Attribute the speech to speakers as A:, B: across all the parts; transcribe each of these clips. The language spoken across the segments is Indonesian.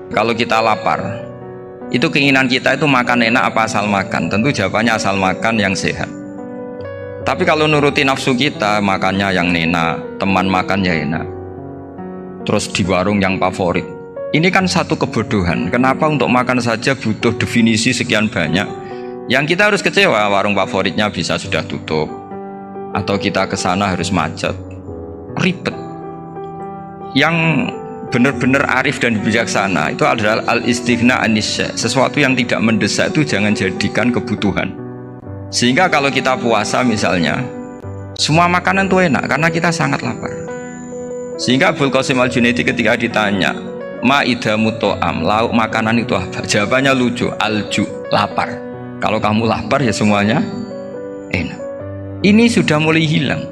A: Kalau kita lapar, itu keinginan kita itu makan enak apa asal makan? Tentu jawabannya asal makan yang sehat. Tapi kalau nuruti nafsu kita, makannya yang enak, teman makan ya enak, terus di warung yang favorit. Ini kan satu kebodohan. Kenapa untuk makan saja butuh definisi sekian banyak? Yang kita harus kecewa, warung favoritnya bisa sudah tutup, atau kita ke sana harus macet, ribet. Yang benar-benar arif dan bijaksana itu adalah al-istighna anisya. Sesuatu yang tidak mendesak itu jangan jadikan kebutuhan. Sehingga kalau kita puasa misalnya, semua makanan itu enak karena kita sangat lapar. Sehingga Abul Qasim Al-Junaidi ketika ditanya, ma'idamu to'am, lauk makanan itu apa? Jawabannya lucu, alju, lapar. Kalau kamu lapar ya semuanya enak. Ini sudah mulai hilang.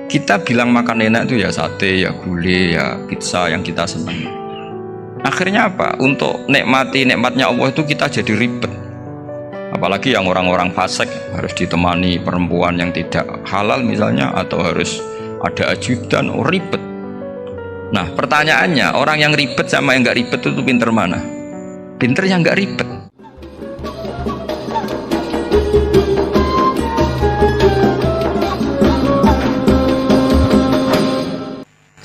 A: Kita bilang makan enak itu ya sate, ya gulai, ya pizza yang kita senang. Akhirnya apa? Untuk nikmati nikmatnya Allah itu kita jadi ribet. Apalagi yang orang-orang fasik harus ditemani perempuan yang tidak halal misalnya, atau harus ada ajudan, ribet. Nah pertanyaannya, orang yang ribet sama yang nggak ribet itu pinter mana? Pinter yang nggak ribet.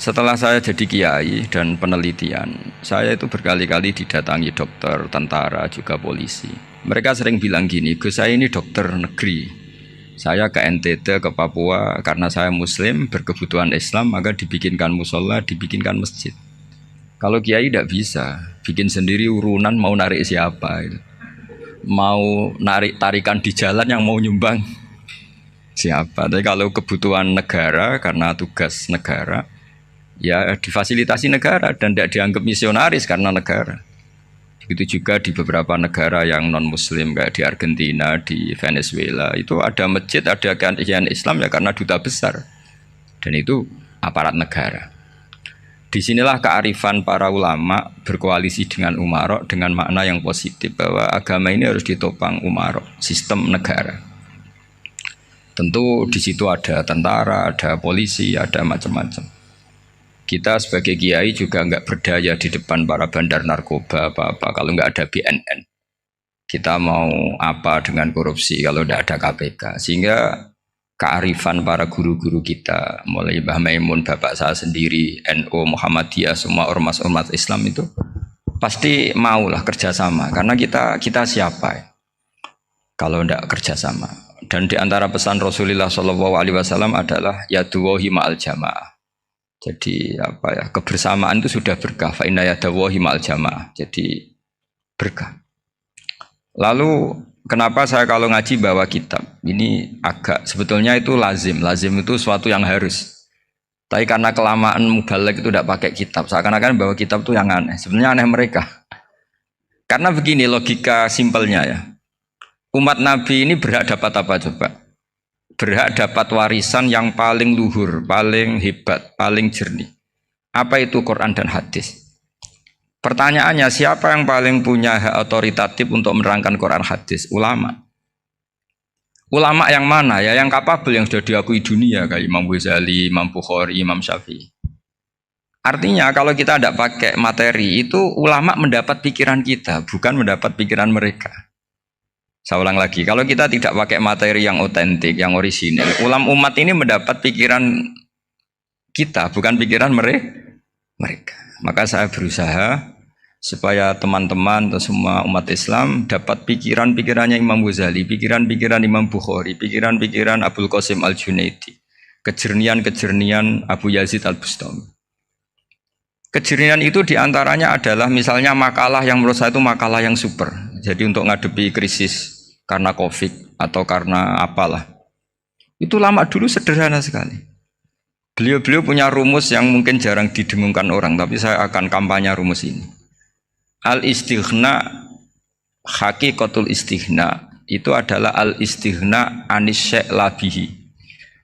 A: Setelah saya jadi kiai dan penelitian, saya itu berkali-kali didatangi dokter, tentara, juga polisi. Mereka sering bilang gini, Gus saya ini dokter negeri. Saya ke NTT, ke Papua, karena saya muslim, berkebutuhan Islam, maka dibikinkan musola, dibikinkan masjid. Kalau kiai tidak bisa, bikin sendiri urunan mau narik siapa. Mau narik tarikan di jalan yang mau nyumbang siapa. Tapi kalau kebutuhan negara, karena tugas negara, ya difasilitasi negara dan tidak dianggap misionaris karena negara. Begitu juga di beberapa negara yang non muslim kayak di Argentina, di Venezuela, itu ada masjid, ada kajian Islam ya karena duta besar. Dan itu aparat negara. Disinilah kearifan para ulama berkoalisi dengan umarok dengan makna yang positif bahwa agama ini harus ditopang umarok, sistem negara. Tentu di situ ada tentara, ada polisi, ada macam-macam. Kita sebagai kiai juga nggak berdaya di depan para bandar narkoba apa-apa kalau nggak ada BNN. Kita mau apa dengan korupsi kalau nggak ada KPK. Sehingga kearifan para guru-guru kita, mulai Mbah Maimun, bapak saya sendiri, NU, Muhammadiyah, semua ormas-ormas Islam itu pasti maulah kerjasama. Karena kita siapa ya? Kalau nggak kerjasama. Dan di antara pesan Rasulullah SAW adalah yaduwahi ma'al jamaah. Jadi apa ya, kebersamaan itu sudah berkah. Fa inna yadallahi ma'al jamaah. Jadi berkah. Lalu kenapa saya kalau ngaji bawa kitab? Ini agak sebetulnya itu lazim. Lazim itu suatu yang harus. Tapi karena kelamaan mubaligh itu tidak pakai kitab. Seakan-akan bawa kitab itu yang aneh. Sebenarnya aneh mereka. Karena begini logika simpelnya ya. Umat Nabi ini berhak dapat apa coba? Berhak dapat warisan yang paling luhur, paling hebat, paling jernih. Apa itu Quran dan hadis? Pertanyaannya, siapa yang paling punya hak otoritatif untuk menerangkan Quran hadis? Ulama. Ulama yang mana? Ya yang kapabel, yang sudah diakui dunia kayak Imam Ghazali, Imam Bukhari, Imam Syafi'i. Artinya kalau kita tidak pakai materi itu ulama mendapat pikiran kita, bukan mendapat pikiran mereka. Saya ulang lagi, kalau kita tidak pakai materi yang otentik, yang orisinil, umat ini mendapat pikiran kita, bukan pikiran mereka. Maka saya berusaha supaya teman-teman atau semua umat Islam dapat pikiran-pikirannya Imam Ghazali, pikiran-pikiran Imam Bukhari, pikiran-pikiran Abul Qasim Al-Junaidi, kejernian-kejernian Abu Yazid Al-Bustami. Kejernian itu diantaranya adalah misalnya makalah yang menurut saya itu makalah yang super. Jadi untuk ngadepi krisis karena COVID atau karena apalah. Itu lama dulu sederhana sekali. Beliau punya rumus yang mungkin jarang didengungkan orang, tapi saya akan kampanye rumus ini. Al-istighna, hakikatul istighna, itu adalah al-istighna anis syai' labihi.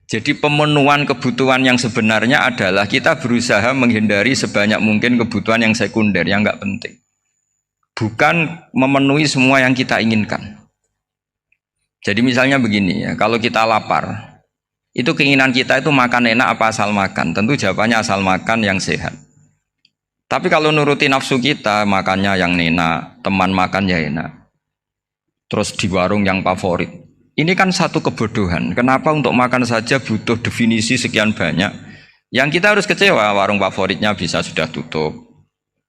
A: Jadi pemenuhan kebutuhan yang sebenarnya adalah kita berusaha menghindari sebanyak mungkin kebutuhan yang sekunder, yang enggak penting. Bukan memenuhi semua yang kita inginkan. Jadi misalnya begini ya, kalau kita lapar, itu keinginan kita itu makan enak apa asal makan? Tentu jawabannya asal makan yang sehat. Tapi kalau nuruti nafsu kita, makannya yang enak, teman makan ya enak. Terus di warung yang favorit. Ini kan satu kebodohan. Kenapa untuk makan saja butuh definisi sekian banyak? Yang kita harus kecewa, warung favoritnya bisa sudah tutup.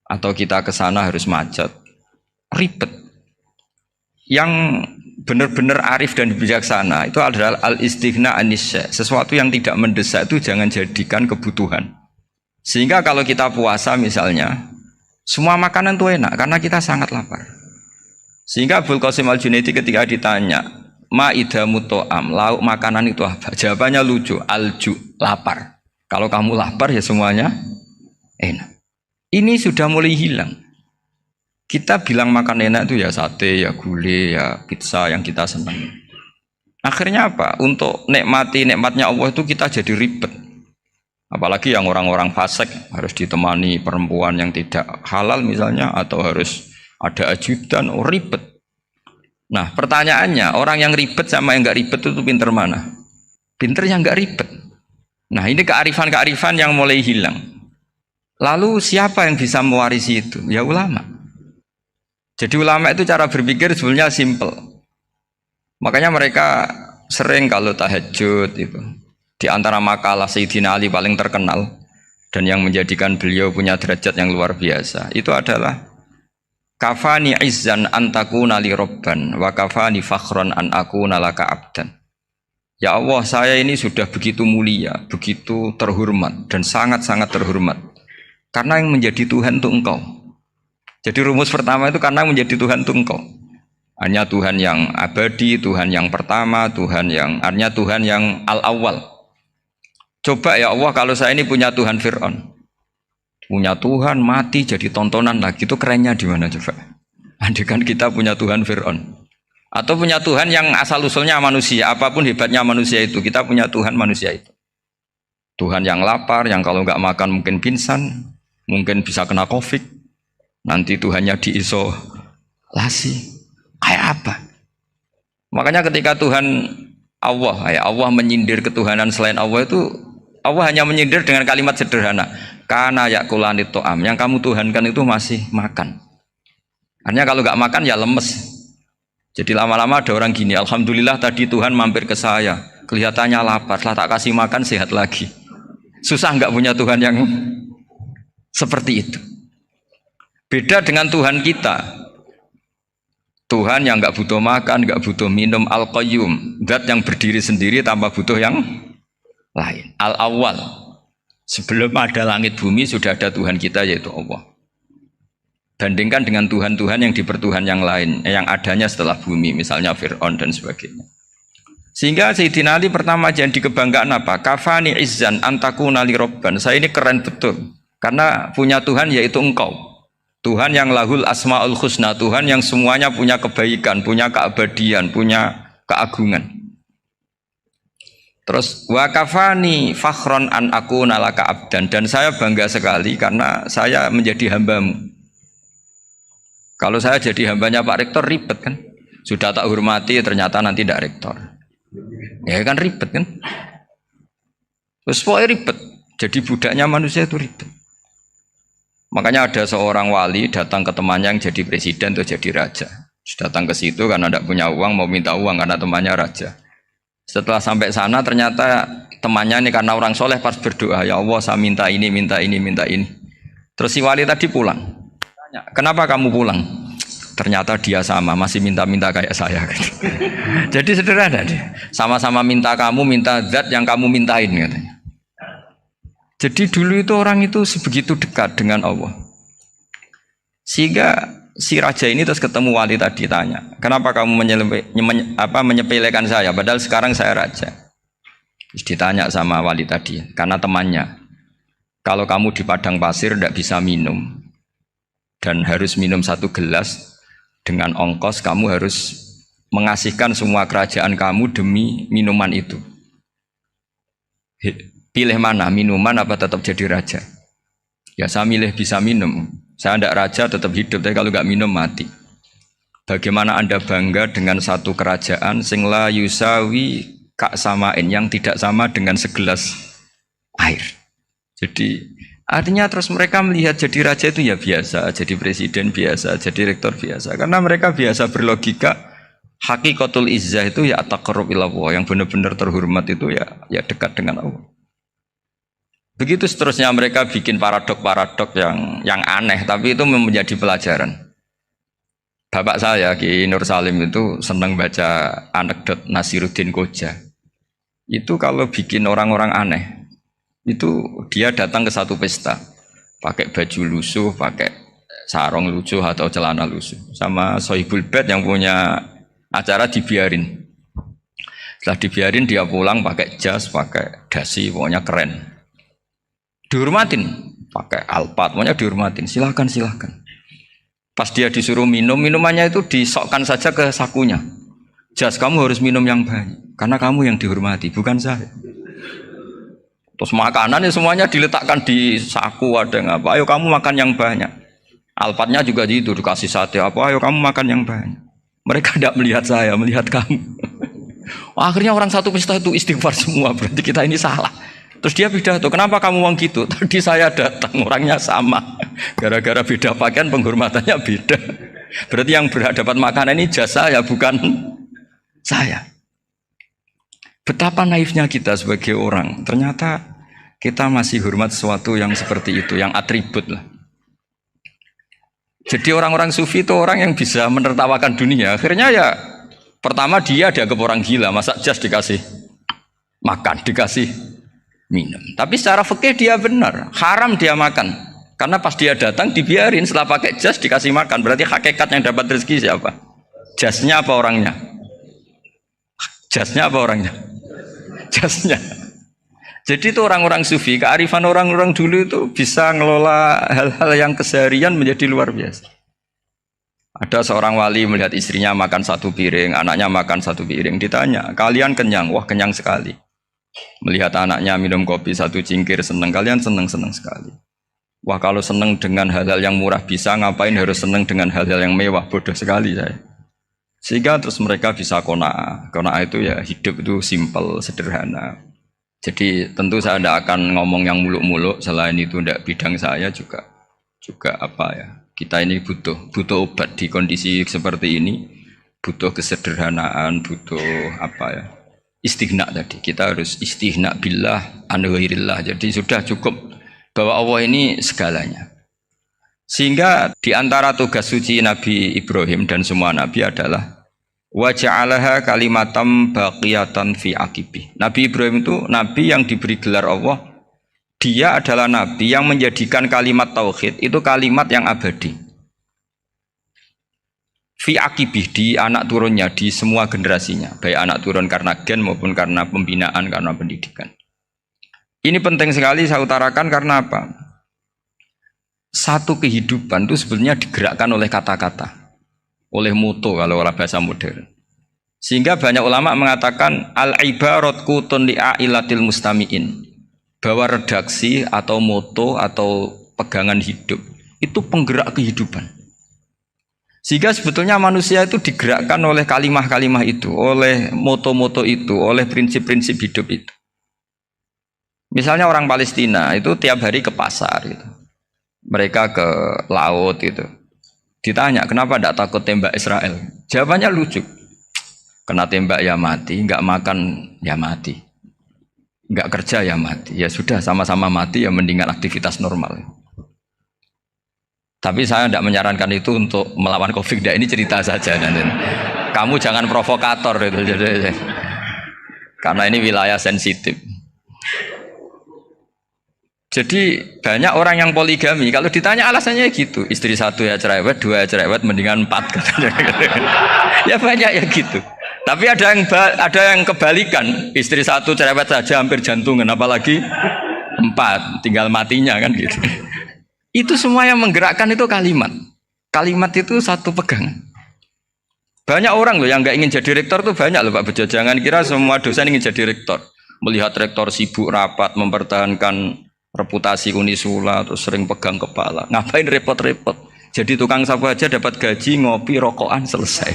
A: Atau kita ke sana harus macet. Ribet. Yang benar-benar arif dan bijaksana itu adalah al-istighna anisya. Sesuatu yang tidak mendesak itu jangan jadikan kebutuhan. Sehingga kalau kita puasa misalnya, semua makanan itu enak karena kita sangat lapar. Sehingga Abul Qasim Al-Junaidi ketika ditanya, ma'idamu to'am, lauk makanan itu apa? Jawabannya lucu, alju, lapar. Kalau kamu lapar ya semuanya enak. Ini sudah mulai hilang. Kita bilang makan enak itu ya sate, ya gulai, ya pizza yang kita senang. Akhirnya apa? Untuk nikmati nikmatnya Allah itu kita jadi ribet. Apalagi yang orang-orang fasik harus ditemani perempuan yang tidak halal misalnya, atau harus ada ajudan, ribet. Nah pertanyaannya, orang yang ribet sama yang nggak ribet itu pinter mana? Pinter yang nggak ribet. Nah ini kearifan-kearifan yang mulai hilang. Lalu siapa yang bisa mewarisi itu? Ya ulama. Jadi ulama itu cara berpikir sebenarnya simple. Makanya mereka sering kalau tahajud itu, di antara makalah Sayyidina Ali paling terkenal dan yang menjadikan beliau punya derajat yang luar biasa itu adalah kafani izzan antakuna li robban wa kafani fakhron an akuna laka abdan. Ya Allah, saya ini sudah begitu mulia, begitu terhormat dan sangat-sangat terhormat karena yang menjadi Tuhan itu Engkau. Jadi rumus pertama itu karena menjadi Tuhan itu Engkau. Hanya Tuhan yang abadi, Tuhan yang pertama, hanya Tuhan yang al-awwal. Coba ya Allah, kalau saya ini punya Tuhan Fir'aun, punya Tuhan mati jadi tontonan lagi, itu kerennya di mana coba? Andaikan kita punya Tuhan Fir'aun, atau punya Tuhan yang asal usulnya manusia, apapun hebatnya manusia itu, kita punya Tuhan manusia itu. Tuhan yang lapar, yang kalau nggak makan mungkin pingsan, mungkin bisa kena COVID, nanti Tuhannya diisolasi, kayak apa? Makanya ketika Tuhan Allah menyindir ketuhanan selain Allah itu, Allah hanya menyindir dengan kalimat sederhana, karena yakulanit to'am, yang kamu tuhankan itu masih makan. Artinya kalau nggak makan ya lemes. Jadi lama-lama ada orang gini, alhamdulillah tadi Tuhan mampir ke saya, kelihatannya lapar, setelah tak kasih makan sehat lagi. Susah nggak punya Tuhan yang seperti itu. Beda dengan Tuhan kita, Tuhan yang nggak butuh makan, nggak butuh minum, al-qayyum, zat yang berdiri sendiri tanpa butuh yang lain, al-awwal. Sebelum ada langit bumi sudah ada Tuhan kita yaitu Allah. Bandingkan dengan Tuhan-Tuhan yang dipertuhan yang lain, yang adanya setelah bumi, misalnya Fir'aun dan sebagainya. Sehingga Sayyidina Ali pertama jadi kebanggaan apa? Kafani izzan antakuna li robban. Saya ini keren betul karena punya Tuhan yaitu Engkau. Tuhan yang lahul asmaul husna, Tuhan yang semuanya punya kebaikan, punya keabadian, punya keagungan. Terus wa kafani fakhron an akuna laka abdan, dan saya bangga sekali karena saya menjadi hambamu. Kalau saya jadi hambanya Pak Rektor ribet kan? Sudah tak hormati ternyata nanti tidak rektor. Ya kan ribet kan? Terus pokoknya ribet. Jadi budaknya manusia itu ribet. Makanya ada seorang wali datang ke temannya yang jadi presiden atau jadi raja. Datang ke situ karena tidak punya uang, mau minta uang karena temannya raja. Setelah sampai sana ternyata temannya ini karena orang soleh pas berdoa, ya Allah saya minta ini, minta ini, minta ini. Terus si wali tadi pulang. Tanya, kenapa kamu pulang? Ternyata dia sama, masih minta-minta kayak saya. Jadi sederhana deh. Sama-sama minta kamu, minta zat yang kamu mintain katanya. Jadi dulu itu orang itu sebegitu dekat dengan Allah. Sehingga si raja ini terus ketemu wali tadi tanya, kenapa kamu menyepelekan saya padahal sekarang saya raja? Terus ditanya sama wali tadi, karena temannya, kalau kamu di padang pasir tidak bisa minum dan harus minum 1 gelas, dengan ongkos kamu harus mengasihkan semua kerajaan kamu demi minuman itu. Pilih mana, minuman apa tetap jadi raja? Ya saya milih bisa minum. Saya tidak raja tetap hidup, tapi kalau nggak minum mati. Bagaimana Anda bangga dengan satu kerajaan sing la yusawi kak samain, yang tidak sama dengan segelas air. Jadi Artinya terus mereka melihat jadi raja itu ya biasa, jadi presiden biasa, jadi rektor biasa. Karena mereka biasa berlogika hakikatul izzah itu ya taqarrub ila Allah, yang benar-benar terhormat itu ya dekat dengan Allah. Begitu seterusnya mereka bikin paradok-paradok yang aneh, tapi itu menjadi pelajaran. Bapak saya Ki Nur Salim itu senang baca anekdot Nasiruddin Koja. Itu kalau bikin orang-orang aneh, itu dia datang ke satu pesta pakai baju lusuh, pakai sarung lusuh atau celana lusuh, sama Sohibul Bait yang punya acara dibiarin. Setelah dibiarin dia pulang pakai jas, pakai dasi, pokoknya keren, dihormatin, pakai alpat, pokoknya dihormatin, silahkan. Pas dia disuruh minum, minumannya itu disokkan saja ke sakunya. Jas, kamu harus minum yang banyak karena kamu yang dihormati, bukan saya. Terus makanan ya semuanya diletakkan di saku, ada yang apa, ayo kamu makan yang banyak. Alpatnya juga gitu, dikasih sate apa, ayo kamu makan yang banyak. Mereka tidak melihat saya, melihat kamu. Akhirnya orang satu pesta itu istighfar semua, berarti kita ini salah. Terus dia pidato, kenapa kamu uang gitu? Tadi saya datang, orangnya sama. Gara-gara beda pakaian, penghormatannya beda. Berarti yang berhak dapat makanan ini jasa ya, bukan saya. Betapa naifnya kita sebagai orang. Ternyata kita masih hormat sesuatu yang seperti itu, yang atribut lah. Jadi orang-orang sufi itu orang yang bisa menertawakan dunia. Akhirnya ya, pertama dia dianggap orang gila, masa jas dikasih makan, dikasih minum. Tapi secara fikih dia benar, haram dia makan. Karena pas dia datang dibiarin, setelah pakai jas dikasih makan. Berarti hakikat yang dapat rezeki siapa? Jasnya apa orangnya? Jasnya apa orangnya? Jasnya. Jadi itu orang-orang sufi, kearifan orang-orang dulu itu bisa ngelola hal-hal yang keseharian menjadi luar biasa. Ada seorang wali melihat istrinya makan satu piring, anaknya makan satu piring. Ditanya, kalian kenyang? Wah, kenyang sekali. Melihat anaknya minum kopi satu cingkir, senang. Kalian senang-senang sekali. Wah, kalau senang dengan hal-hal yang murah bisa, ngapain harus senang dengan hal-hal yang mewah? Bodoh sekali saya. Sehingga terus mereka bisa qanaah. Qanaah itu ya hidup itu simpel, sederhana. Jadi tentu saya tidak akan ngomong yang muluk-muluk, selain itu tidak bidang saya juga apa ya. Kita ini butuh obat di kondisi seperti ini, butuh kesederhanaan, butuh apa ya, istighna tadi. Kita harus istighna billah an ghairillah. Jadi sudah cukup bahwa Allah ini segalanya. Sehingga di antara tugas suci Nabi Ibrahim dan semua nabi adalah wa ja'alaha kalimatam baqiyatan fi aqibi. Nabi Ibrahim itu nabi yang diberi gelar Allah. Dia adalah nabi yang menjadikan kalimat tauhid itu kalimat yang abadi. Fi aqibih, di anak turunnya, di semua generasinya, baik anak turun karena gen maupun karena pembinaan, karena pendidikan. Ini penting sekali saya utarakan karena apa? Satu kehidupan itu sebenarnya digerakkan oleh kata-kata, oleh moto kalau orang bahasa modern. Sehingga banyak ulama mengatakan al-ibarat kutun li'ailatil mustami'in, bahwa redaksi atau moto atau pegangan hidup itu penggerak kehidupan. Sehingga sebetulnya manusia itu digerakkan oleh kalimah-kalimah itu, oleh moto-moto itu, oleh prinsip-prinsip hidup itu. Misalnya orang Palestina itu tiap hari ke pasar gitu. Mereka ke laut gitu. Ditanya, kenapa tidak takut tembak Israel? Jawabannya lucu. Kena tembak ya mati, nggak makan ya mati, nggak kerja ya mati. Ya sudah, sama-sama mati ya, mendingan aktivitas normal. Tapi saya tidak menyarankan itu untuk melawan COVID. Ini cerita saja. Kamu jangan provokator itu. Karena ini wilayah sensitif. Jadi banyak orang yang poligami, kalau ditanya alasannya gitu, istri satu ya cerewet, dua ya cerewet, mendingan 4 katanya. Ya banyak ya gitu. Tapi ada yang kebalikan, istri satu cerewet saja hampir jantungan, apalagi 4, tinggal matinya kan gitu. Itu semua yang menggerakkan itu kalimat. Kalimat itu satu pegangan. Banyak orang loh yang nggak ingin jadi rektor tuh banyak loh Pak Bejo. Jangan kira semua dosen ingin jadi rektor. Melihat rektor sibuk rapat, mempertahankan reputasi Unisula, terus sering pegang kepala. Ngapain repot-repot? Jadi tukang sapu aja dapat gaji, ngopi, rokokan, selesai.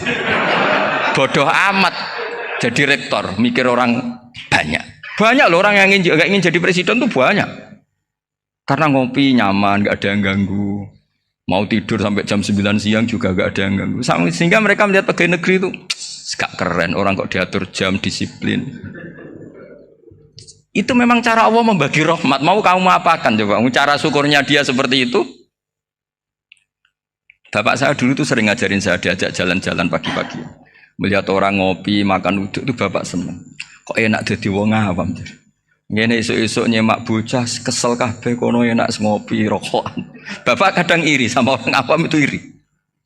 A: Bodoh amat jadi rektor, mikir orang banyak. Banyak loh orang yang nggak ingin jadi presiden tuh banyak. Karena ngopi nyaman, nggak ada yang ganggu. Mau tidur sampai jam 9 siang juga nggak ada yang ganggu. Sehingga mereka melihat pegawai negeri itu gak keren, orang kok diatur jam, disiplin. Itu memang cara Allah membagi rahmat. Mau kamu apakan coba? Cara syukurnya dia seperti itu. Bapak saya dulu tuh sering ngajarin saya, diajak jalan-jalan pagi-pagi. Melihat orang ngopi, makan uduk itu bapak seneng. Kok enak jadi wong awam. Ngene esuk-esuk nyemak bocah kesel kabeh kono enak ngopi rokokan. Bapak kadang iri sama orang awam itu iri.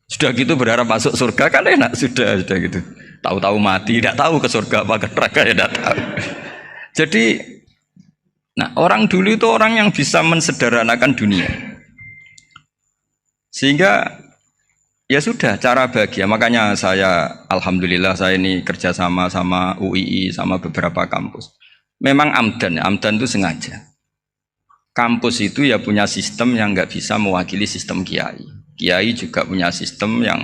A: Sudah gitu berharap masuk surga kan enak sudah gitu. Tahu-tahu mati, tidak tahu ke surga apa ke neraka ya tidak tahu. Jadi nah, orang dulu itu orang yang bisa mensederhanakan dunia. Sehingga ya sudah cara bahagia. Makanya saya alhamdulillah saya ini kerjasama sama UII sama beberapa kampus. Memang amdan itu sengaja. Kampus itu ya punya sistem yang nggak bisa mewakili sistem kiai. Kiai juga punya sistem yang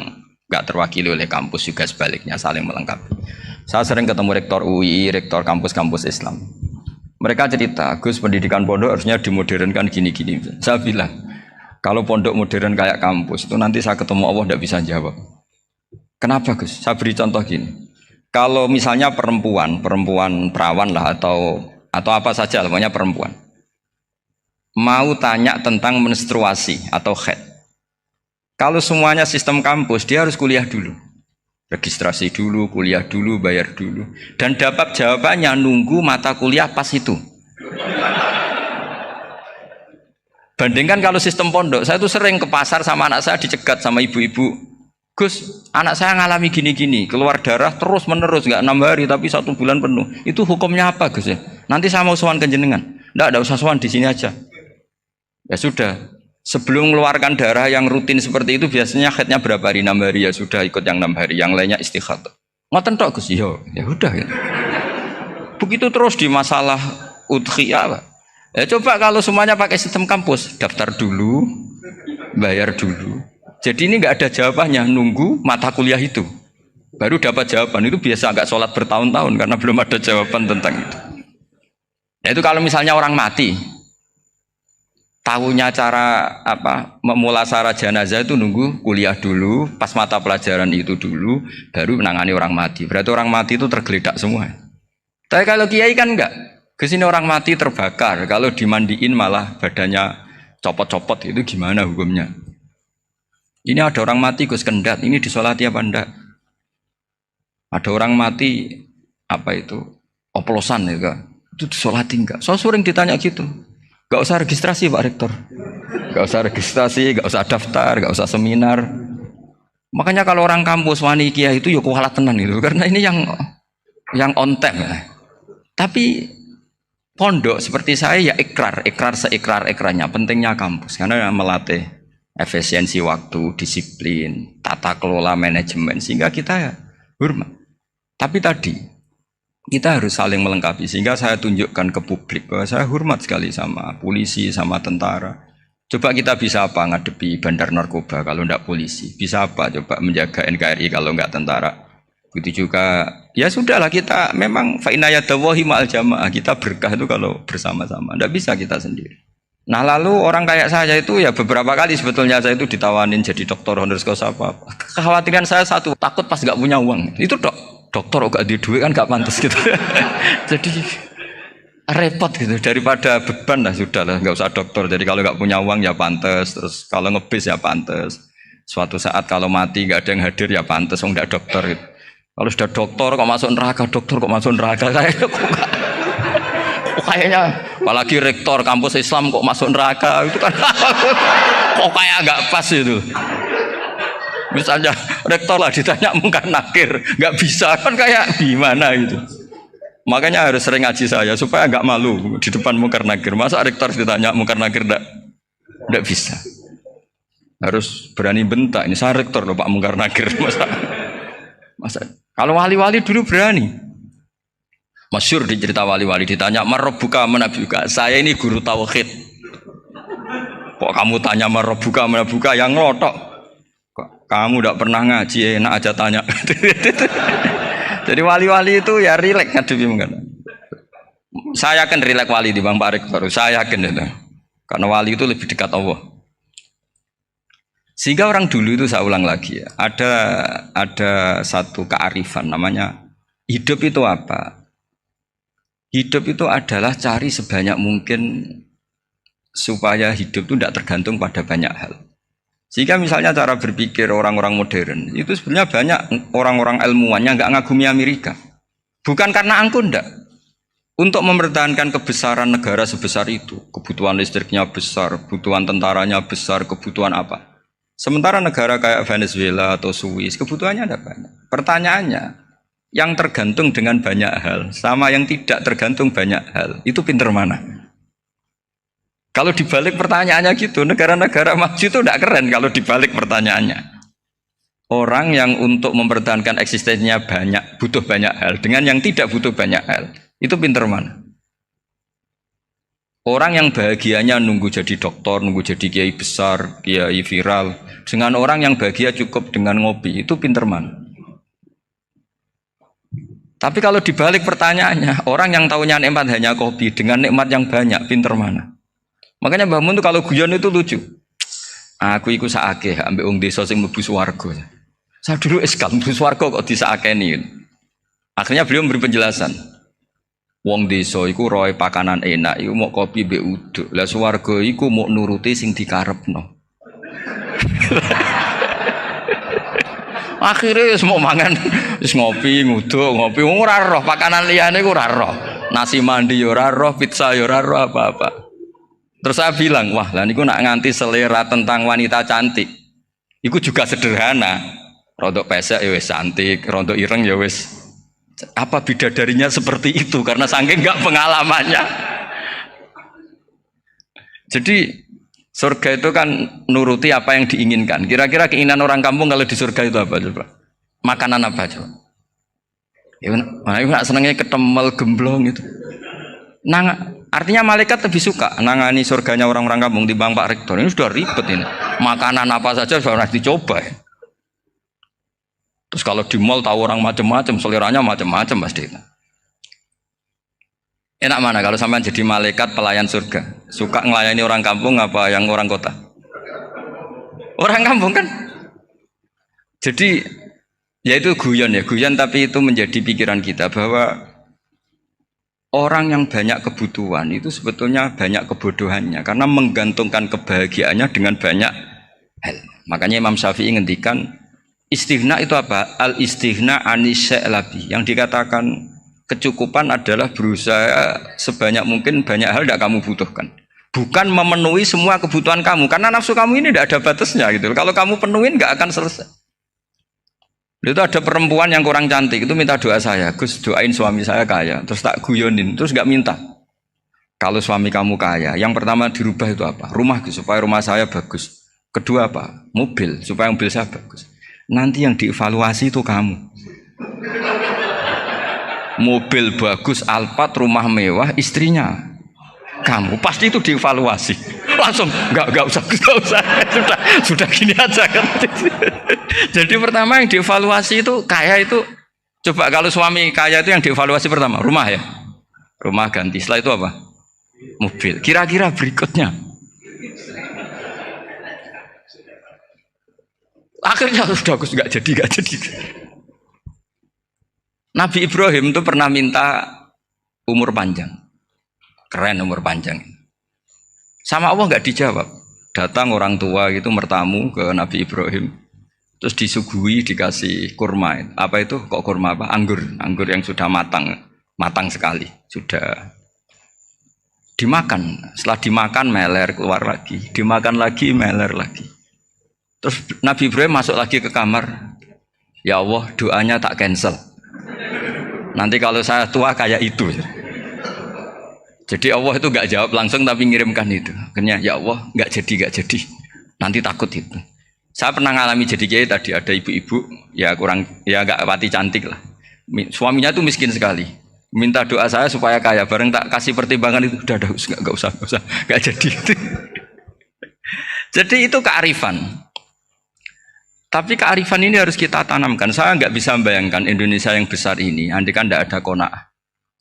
A: nggak terwakili oleh kampus juga sebaliknya saling melengkapi. Saya sering ketemu rektor UI, rektor kampus-kampus Islam. Mereka cerita, Gus pendidikan pondok harusnya dimodernkan gini-gini. Saya bilang, kalau pondok modern kayak kampus itu nanti saya ketemu Allah tidak bisa jawab. Kenapa Gus? Saya beri contoh gini. Kalau misalnya perempuan perawan lah atau apa saja, namanya perempuan, mau tanya tentang menstruasi atau haid. Kalau semuanya sistem kampus, dia harus kuliah dulu. Registrasi dulu, kuliah dulu, bayar dulu. Dan dapat jawabannya nunggu mata kuliah pas itu. Bandingkan kalau sistem pondok, saya tuh sering ke pasar sama anak saya dicegat sama ibu-ibu. Gus, anak saya ngalami gini-gini, keluar darah terus menerus, nggak 6 hari tapi 1 bulan penuh. Itu hukumnya apa Gus ya? Nanti saya mau sowan ke jenengan. Nggak usah sowan di sini aja. Ya sudah, sebelum mengeluarkan darah yang rutin seperti itu biasanya haidnya berapa hari? 6 hari ya sudah ikut yang 6 hari, yang lainnya istighatsah. Ngoten tok Gus, ya udah ya. Begitu terus di masalah udhiyah, Pak. Ya coba kalau semuanya pakai sistem kampus, daftar dulu, bayar dulu. Jadi ini nggak ada jawabannya, nunggu mata kuliah itu. Baru dapat jawaban, itu biasa nggak sholat bertahun-tahun karena belum ada jawaban tentang itu. Ya itu kalau misalnya orang mati, tahunya cara memulasara jenazah itu nunggu kuliah dulu, pas mata pelajaran itu dulu, baru menangani orang mati. Berarti orang mati itu tergeledak semua. Tapi kalau kiai kan enggak. Kesini orang mati terbakar, kalau dimandiin malah badannya copot-copot, itu gimana hukumnya? Ini ada orang mati Gus Kendat, ini disolati apa enggak? Ada orang mati oplosan ya kan? Itu disolati enggak? So sering ditanya gitu. Gak usah registrasi Pak Rektor, gak usah registrasi, gak usah daftar, gak usah seminar. Makanya kalau orang kampus wani kiai itu ya kualat tenan gitu, karena ini yang on time ya. Tapi pondok seperti saya ya ikrar seikrar-ikrarnya pentingnya kampus karena melatih efisiensi waktu, disiplin, tata kelola manajemen sehingga kita ya hormat. Tapi tadi kita harus saling melengkapi sehingga saya tunjukkan ke publik bahwa saya hormat sekali sama polisi, sama tentara. Coba kita bisa apa ngadepi bandar narkoba kalau enggak polisi? Bisa apa coba menjaga NKRI kalau enggak tentara? Begitu juga ya sudahlah kita memang fa inna yadallahi ma'al jamaah, kita berkah itu kalau bersama-sama. Enggak bisa kita sendiri. Nah lalu orang kayak saya itu ya beberapa kali sebetulnya saya itu ditawanin jadi dokter honoris causa apa. Kekhawatiran saya satu, takut pas nggak punya uang. Itu dokter kok di duit kan nggak pantas gitu. Jadi repot gitu, daripada beban lah sudah lah nggak usah dokter. Jadi kalau nggak punya uang ya pantas, terus kalau ngebis ya pantas. Suatu saat kalau mati nggak ada yang hadir ya pantas, nggak dokter gitu. Kalau sudah dokter kok masuk neraka, dokter kok masuk neraka kayaknya apalagi rektor kampus Islam kok masuk neraka itu kan kok kayak nggak pas itu. Misalnya rektor lah ditanya mungkar nakir nggak bisa kan kayak gimana gitu. Makanya harus sering ngaji saya supaya nggak malu di depan mungkar nakir. Masa rektor ditanya mungkar nakir nggak bisa. Harus berani bentak. Ini saya rektor loh Pak mungkar nakir masa kalau wali-wali dulu berani. Masyhur di cerita wali-wali ditanya marabbuka manabuka. Saya ini guru tauhid. Kok kamu tanya marabbuka manabuka yang ngelotok? Kok kamu tidak pernah ngaji enak aja tanya. Jadi wali-wali itu ya rileks ngadepi mungkin. Saya yakin rileks wali di Bang Pak Rektor. Saya yakin itu. Karena wali itu lebih dekat Allah. Sehingga orang dulu itu, saya ulang lagi ya, ada satu kearifan namanya hidup itu apa? Hidup itu adalah cari sebanyak mungkin supaya hidup itu tidak tergantung pada banyak hal. Sehingga misalnya cara berpikir orang-orang modern itu sebenarnya banyak orang-orang ilmuwannya nggak ngagumi Amerika. Bukan karena angkuh ndak. Untuk mempertahankan kebesaran negara sebesar itu, kebutuhan listriknya besar, kebutuhan tentaranya besar, kebutuhan apa? Sementara negara kayak Venezuela atau Swiss kebutuhannya ada banyak. Pertanyaannya, yang tergantung dengan banyak hal sama yang tidak tergantung banyak hal, itu pinter mana? Kalau dibalik pertanyaannya gitu, negara-negara maju itu tidak keren kalau dibalik pertanyaannya. Orang yang untuk mempertahankan eksistensinya banyak, butuh banyak hal, dengan yang tidak butuh banyak hal, itu pinter mana? Orang yang bahagianya nunggu jadi dokter, nunggu jadi kiai besar, kiai viral, dengan orang yang bahagia cukup dengan ngopi, itu pinter mana? Tapi kalau dibalik pertanyaannya, orang yang tahunya nikmat hanya kopi, dengan nikmat yang banyak, pinter mana? Makanya Mbah Mun tuh kalau guyon itu lucu. Aku iku sakake ambek wong desa sing mlebu swarga. Saya dulu eskal mlebu swarga kok disakeni. Akhirnya beliau memberi penjelasan. Wong desa iku roe pakanan enak, iku mau kopi mbek uduk. Lah swarga iku mau nuruti sing dikarepno. Akhirnya semua mangan wis ngopi, nguduk, ngopi ora roh pakanan liyane iku ora roh. Nasi mandi yo ora roh, pizza yo ora roh apa-apa. Terus saya bilang, wah lah niku nak nganti selera tentang wanita cantik. Iku juga sederhana. Rontok pesek ya wis cantik, rontok ireng ya wis. Apa bidadarinya seperti itu karena saking enggak pengalamannya. Jadi surga itu kan nuruti apa yang diinginkan. Kira-kira keinginan orang kampung kalau di surga itu apa coba? Makanan apa coba? Ya nak senengnya ketemel gemblong itu. Artinya malaikat lebih suka nangani surganya orang-orang kampung di Bang Pak Rektor. Ini sudah ribet ini. Makanan apa saja sudah harus dicoba ya. Terus kalau di mall tahu orang macam-macam, seleranya macam-macam pasti. Enak mana kalau sampai jadi malaikat pelayan surga? Suka ngelayani orang kampung apa yang orang kota? Orang kampung kan. Jadi ya itu guyon tapi itu menjadi pikiran kita bahwa orang yang banyak kebutuhan itu sebetulnya banyak kebodohannya karena menggantungkan kebahagiaannya dengan banyak hal. Makanya Imam Syafi'i ngendikan istighna itu apa? Al istighna anisya'i. Yang dikatakan kecukupan adalah berusaha sebanyak mungkin banyak hal tidak kamu butuhkan. Bukan memenuhi semua kebutuhan kamu karena nafsu kamu ini tidak ada batasnya gitu. Kalau kamu penuhin nggak akan selesai. Itu ada perempuan yang kurang cantik itu minta doa saya, Gus doain suami saya kaya, terus tak guyonin, terus nggak minta. Kalau suami kamu kaya, yang pertama dirubah itu apa? Rumah supaya rumah saya bagus. Kedua apa? Mobil supaya mobil saya bagus. Nanti yang dievaluasi itu kamu. Mobil bagus, Alphard, rumah mewah, istrinya kamu pasti itu dievaluasi. Langsung nggak usah sudah gini aja kan. Jadi pertama yang dievaluasi itu kaya itu coba kalau suami kaya itu yang dievaluasi pertama rumah ya, rumah ganti. Setelah itu apa? Mobil. Kira-kira berikutnya akhirnya sudah aku nggak jadi. Nabi Ibrahim itu pernah minta umur panjang, keren umur panjang. Sama Allah nggak dijawab. Datang orang tua gitu mertamu ke Nabi Ibrahim, terus disuguhi dikasih kurma. Apa itu? Kok kurma apa? Anggur yang sudah matang sekali, sudah dimakan. Setelah dimakan meler keluar lagi, dimakan lagi meler lagi. Terus Nabi Ibrahim masuk lagi ke kamar. Ya Allah, doanya tak cancel. Nanti kalau saya tua kayak itu. Jadi Allah itu nggak jawab langsung tapi ngirimkan itu. Akhirnya ya Allah nggak jadi. Nanti takut itu. Saya pernah ngalami jadi kiai tadi ada ibu-ibu ya nggak pati cantik lah. Suaminya tuh miskin sekali. Minta doa saya supaya kaya. Bareng tak kasih pertimbangan itu udah nggak usah nggak jadi. Jadi itu kearifan. Tapi kearifan ini harus kita tanamkan. Saya nggak bisa membayangkan Indonesia yang besar ini. Andai kan tidak ada qanaah.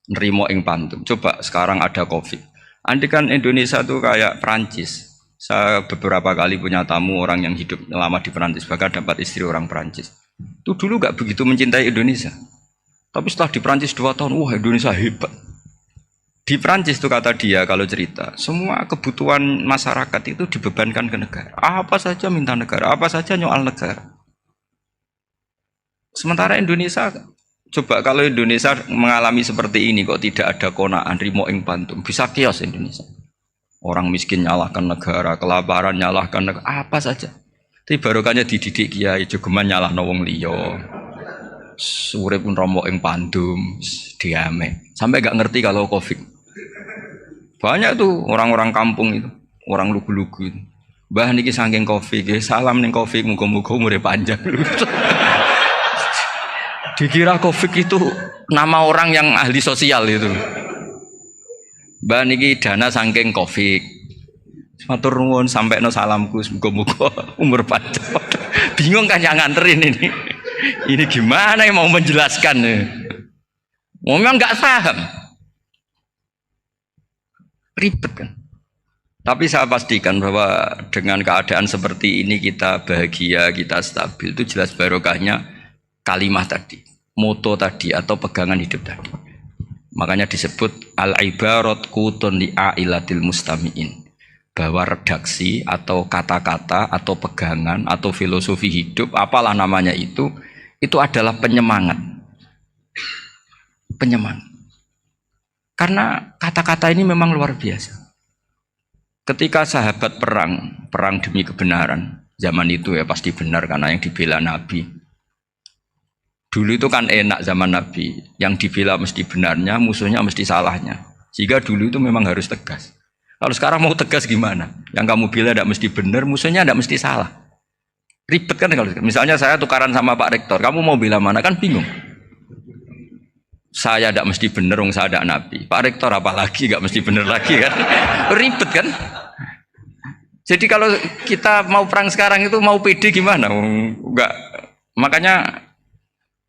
A: Nerimo ing pantum. Coba sekarang ada COVID. Andai kan Indonesia tuh kayak Perancis. Saya beberapa kali punya tamu orang yang hidup lama di Perancis, bahkan dapat istri orang Perancis. Itu dulu gak begitu mencintai Indonesia. Tapi setelah di Perancis 2 tahun, wah Indonesia hebat. Di Perancis tuh kata dia kalau cerita, semua kebutuhan masyarakat itu dibebankan ke negara. Apa saja minta negara, apa saja nyoal negara. Sementara Indonesia, coba kalau Indonesia mengalami seperti ini kok tidak ada konaan rimo ing pantum, bisa kios Indonesia. Orang miskin nyalahkan negara, kelaparan nyalahkan negara, apa saja. Tapi barokahnya dididik kiai jogeman nyalahno wong liya. Urip pun romo ing pandum, diame. Sampai gak ngerti kalau Covid. Banyak tuh orang-orang kampung itu, orang lugu-lugu itu. Mbah niki saking Covid, salam ning Covid, muga-muga umure panjang. Dikira Covid itu nama orang yang ahli sosial itu. Mbah niki dana saking Covid. Matur nuwun sampekno salamku, muga-muga umur panjang. Bingung kan yang nganterin ini. Ini gimana yang mau menjelaskan? Memang nggak paham. Ribet kan. Tapi saya pastikan bahwa dengan keadaan seperti ini kita bahagia, kita stabil, itu jelas barokahnya kalimat tadi, moto tadi atau pegangan hidup tadi. Makanya disebut al-ibarat qutun li ailatil mustami'in, bahwa redaksi atau kata-kata atau pegangan atau filosofi hidup, apalah namanya itu adalah penyemangat. Penyemangat. Karena kata-kata ini memang luar biasa. Ketika sahabat perang demi kebenaran, zaman itu ya pasti benar karena yang dibela Nabi. Dulu itu kan enak zaman Nabi, yang dibela mesti benarnya, musuhnya mesti salahnya. Sehingga dulu itu memang harus tegas. Kalau sekarang mau tegas gimana? Yang kamu bela tidak mesti benar, musuhnya tidak mesti salah. Ribet kan kalau misalnya saya tukaran sama Pak Rektor, kamu mau bela mana kan bingung. Saya tidak mesti benar, saya tidak Nabi. Pak Rektor apalagi nggak mesti benar lagi kan? Ribet kan? Jadi kalau kita mau perang sekarang itu mau pede gimana? Enggak. Makanya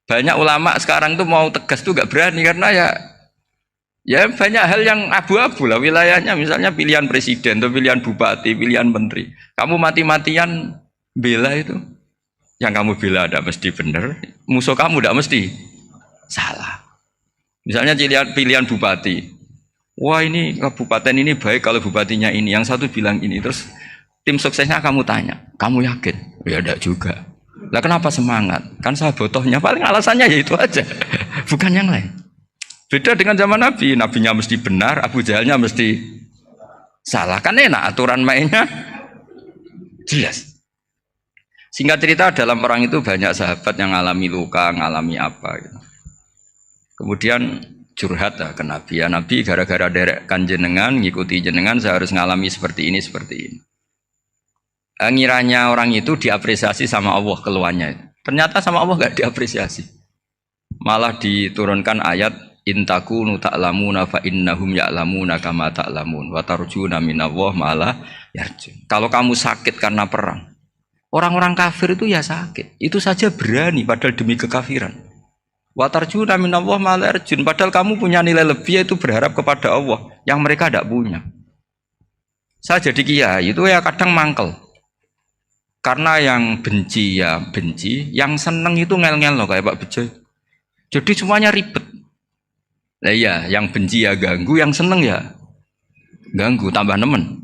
A: banyak ulama sekarang tuh mau tegas tuh nggak berani karena ya banyak hal yang abu-abu lah wilayahnya. Misalnya pilihan presiden atau pilihan bupati, pilihan menteri. Kamu mati-matian bela itu, yang kamu bela tidak mesti benar, musuh kamu tidak mesti salah. Misalnya pilihan bupati, wah ini kabupaten ini baik kalau bupatinya ini, yang satu bilang ini, terus tim suksesnya kamu tanya, kamu yakin? Ya tidak juga. Lah kenapa semangat? Kan saya botohnya, paling alasannya ya itu aja, bukan yang lain. Beda dengan zaman Nabi, nabinya mesti benar, Abu Jahalnya mesti salah. Kan enak aturan mainnya jelas. Singkat cerita dalam perang itu banyak sahabat yang ngalami luka, ngalami apa gitu. Kemudian curhat ke Nabi, ya Nabi gara-gara derekkan jenengan, ngikuti jenengan saya harus ngalami seperti ini, seperti ini. Ngiranya orang itu diapresiasi sama Allah keluarnya. Ternyata sama Allah gak diapresiasi. Malah diturunkan ayat intakunu ta'lamuna fa innahum ya'lamuna kama ta'lamun wa tarjuna minallah malah yarjun. Kalau kamu sakit karena perang, orang-orang kafir itu ya sakit. Itu saja berani padahal demi kekafiran. Wa tarjuna minallah malah yarjun. Padahal kamu punya nilai lebih yaitu berharap kepada Allah yang mereka tidak punya. Saya jadi kiai itu ya kadang mangkel. Karena yang benci ya benci, yang seneng itu ngel-ngel loh kayak Pak Bejo. Jadi semuanya ribet. Nah iya, yang benci ya ganggu, yang seneng ya ganggu, tambah nemen.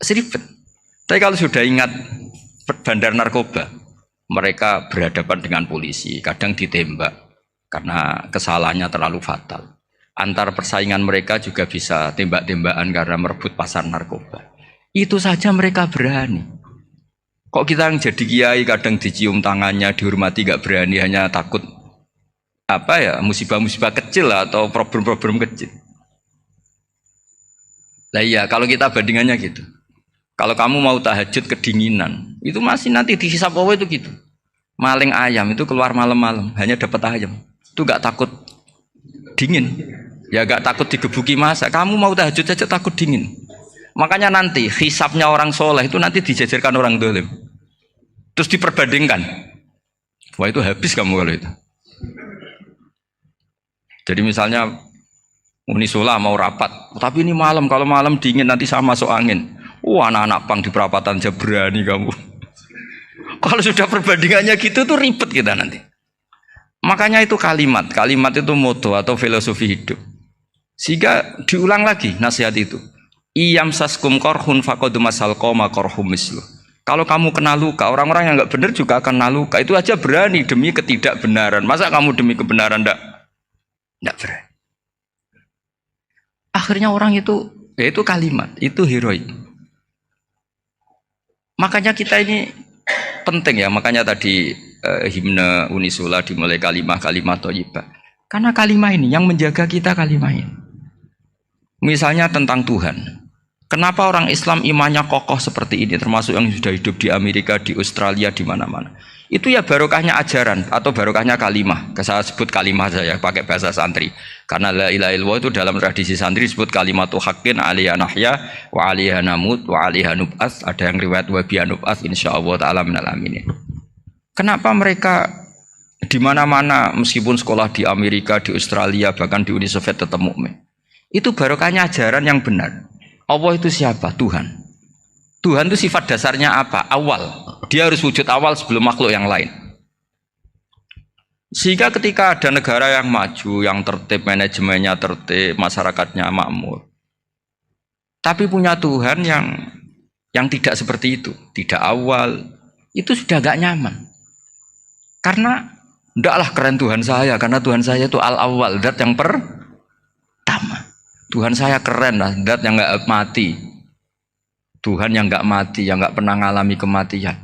A: Seribet. Tapi kalau sudah ingat bandar narkoba, mereka berhadapan dengan polisi, kadang ditembak karena kesalahannya terlalu fatal. Antar persaingan mereka juga bisa tembak-tembakan karena merebut pasar narkoba. Itu saja mereka berani. Kok kita yang jadi kiai kadang dicium tangannya, dihormati gak berani, hanya takut apa ya, musibah-musibah kecil atau problem-problem kecil. Lah iya, kalau kita bandingannya gitu. Kalau kamu mau tahajud kedinginan, itu masih nanti dihisap Allah itu gitu. Maling ayam itu keluar malam-malam, hanya dapat ayam. Itu gak takut dingin. Ya gak takut digebuki masa. Kamu mau tahajud saja takut dingin. Makanya nanti hisapnya orang soleh itu nanti dijajarkan orang dolim. Terus diperbandingkan. Wah itu habis kamu kalau itu. Jadi misalnya Unisula mau rapat, tapi ini malam, kalau malam dingin nanti sama masuk angin. Wah, anak-anak pang di perapatan aja berani kamu. Kalau sudah perbandingannya gitu tuh ribet kita nanti. Makanya itu kalimat itu moto atau filosofi hidup. Sehingga diulang lagi nasihat itu. Iyam saskum korhun fakodu masal koma korhum mislu. Kalau kamu kena luka, orang-orang yang nggak benar juga akan kena luka. Itu aja berani demi ketidakbenaran. Masa kamu demi kebenaran nggak berani? Akhirnya orang itu, ya itu kalimat, itu heroik. Makanya kita ini penting ya, makanya tadi himne Unisula dimulai kalimat thayyibah. Karena kalimat ini yang menjaga kita kalimat ini. Misalnya tentang Tuhan. Kenapa orang Islam imannya kokoh seperti ini, termasuk yang sudah hidup di Amerika, di Australia, di mana-mana. Itu ya barokahnya ajaran atau barokahnya kalimah. Saya sebut kalimah saya pakai bahasa santri. Karena la ilaha illallah itu dalam tradisi santri disebut kalimatu haqqin alaiha nahya wa alaiha namut wa alaiha nub'ats. Ada yang riwayat wa biha nub'ats insyaallah taala minal aminin. Kenapa mereka di mana-mana meskipun sekolah di Amerika, di Australia, bahkan di Uni Soviet tetap mukmin? Itu barokahnya ajaran yang benar. Allah itu siapa? Tuhan. Tuhan itu sifat dasarnya apa? Awal. Dia harus wujud awal sebelum makhluk yang lain. Sehingga ketika ada negara yang maju, yang tertib, manajemennya tertib, masyarakatnya makmur, tapi punya Tuhan yang tidak seperti itu, tidak awal, itu sudah gak nyaman. Karena ndaklah keren Tuhan saya, karena Tuhan saya itu al-awwal, zat yang pertama. Tuhan saya keren lah, zat yang nggak mati. Tuhan yang nggak mati, yang nggak pernah mengalami kematian.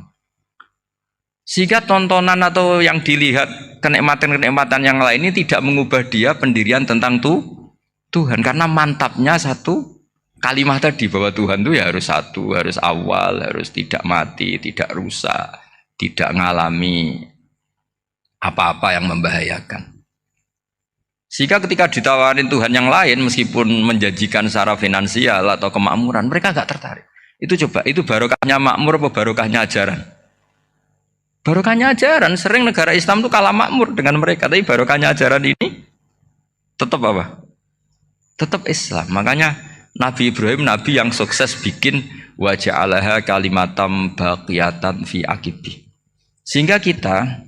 A: Sehingga tontonan atau yang dilihat kenikmatan-kenikmatan yang lain ini tidak mengubah dia pendirian tentang Tuhan. Karena mantapnya satu kalimat tadi bahwa Tuhan itu ya harus satu, harus awal, harus tidak mati, tidak rusak, tidak mengalami apa-apa yang membahayakan. Sehingga ketika ditawarin Tuhan yang lain, meskipun menjanjikan secara finansial atau kemakmuran, mereka gak tertarik. Itu coba, itu barokahnya makmur apa barokahnya ajaran? Barokahnya ajaran. Sering negara Islam itu kalah makmur dengan mereka, tapi barokahnya ajaran ini tetap apa? Tetap Islam. Makanya Nabi Ibrahim, Nabi yang sukses bikin waja'alaha kalimatam baqiyatan fi aqibi. Sehingga kita